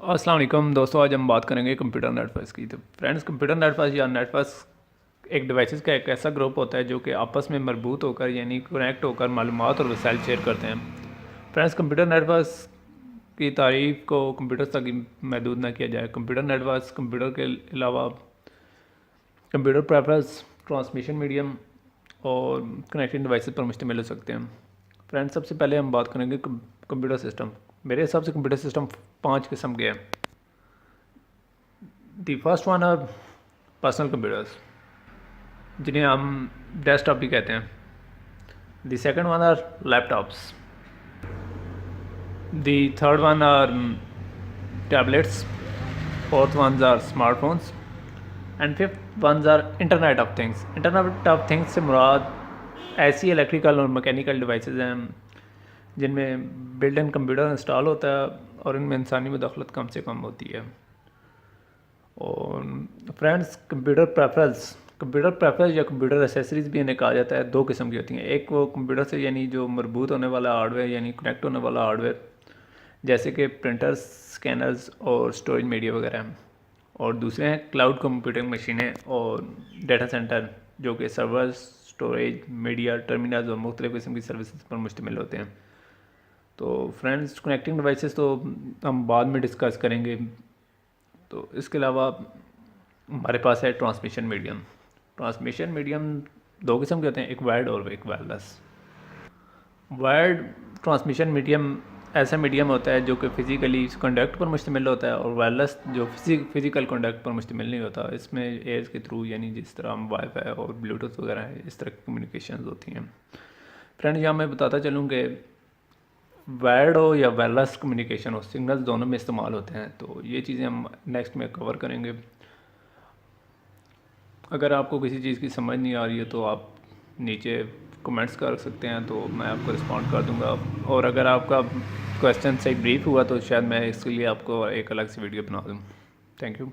अस्सलाम वालेकुम दोस्तों, आज हम बात करेंगे कंप्यूटर नेटवर्क्स की। तो फ्रेंड्स, कंप्यूटर नेटवर्क या नेटवर्क्स एक डिवाइसेस का एक ऐसा ग्रुप होता है जो कि आपस में मरबूत होकर यानी कनेक्ट होकर मालूमात और वसाइल शेयर करते हैं। फ्रेंड्स, कंप्यूटर नेटवर्क्स की तारीफ को कंप्यूटर तक ही महदूद ना किया जाए। कंप्यूटर नेटवर्क्स कंप्यूटर के अलावा कंप्यूटर प्रेफरेंस, ट्रांसमिशन मीडियम और कनेक्टिंग डिवाइसेस पर मुश्तमिल हो सकते हैं। फ्रेंड्स, सबसे पहले हम बात करेंगे कंप्यूटर सिस्टम। मेरे हिसाब से कंप्यूटर सिस्टम 5 किस्म के हैं। The first one are personal computers, जिन्हें हम डेस्कटॉप भी कहते हैं। The second one are laptops. The third one are tablets. Fourth ones are smartphones and fifth ones are internet of things. Internet of things से मुराद ऐसी electrical और mechanical devices हैं जिनमें बिल्ट इन कंप्यूटर इंस्टॉल होता है और इनमें इंसानी मुदाखलत कम से कम होती है। और फ्रेंड्स, कंप्यूटर प्रेफरेंस या कंप्यूटर एसेसरीज़ भी इन्हें कहा जाता है। 2 किस्म की होती हैं। एक वो कंप्यूटर से यानी जो मरबूत होने वाला हार्डवेयर यानी कनेक्ट होने वाला हार्डवेयर, जैसे कि प्रिंटर्स, स्कैनर्स और स्टोरेज मीडिया वगैरह। और दूसरे हैं क्लाउड कंप्यूटिंग मशीनें और डेटा सेंटर, जो कि सर्वर्स, स्टोरेज, मीडिया, टर्मिनल्स और मुख्तलिफ़ किस्म की सर्विसेज पर मुश्तमिल होते हैं। तो फ्रेंड्स, कनेक्टिंग डिवाइसेस तो हम बाद में डिस्कस करेंगे। तो इसके अलावा हमारे पास है ट्रांसमिशन मीडियम। ट्रांसमिशन मीडियम 2 किस्म के होते हैं, एक वायर्ड और एक वायरलेस। वायर्ड ट्रांसमिशन मीडियम ऐसा मीडियम होता है जो कि फ़िज़िकली कंडक्ट पर मुश्तमिल होता है, और वायरलेस जो फ़िज़िकल कंडक्ट पर मुश्तमिल नहीं होता। इसमें एयर के थ्रू यानी जिस तरह हम वाईफाई और ब्लूटूथ वगैरह है, इस तरह की कम्युनिकेशन होती हैं। फ्रेंड्स, यहाँ मैं बताता चलूँ कि वायर्ड हो या वायरलेस कम्युनिकेशन हो, सिग्नल्स दोनों में इस्तेमाल होते हैं। तो ये चीज़ें हम नेक्स्ट में कवर करेंगे। अगर आपको किसी चीज़ की समझ नहीं आ रही है तो आप नीचे कमेंट्स कर सकते हैं, तो मैं आपको रिस्पॉन्ड कर दूंगा। और अगर आपका क्वेश्चन सही ब्रीफ हुआ तो शायद मैं इसके लिए आपको एक अलग से वीडियो बना दूँ। Thank you.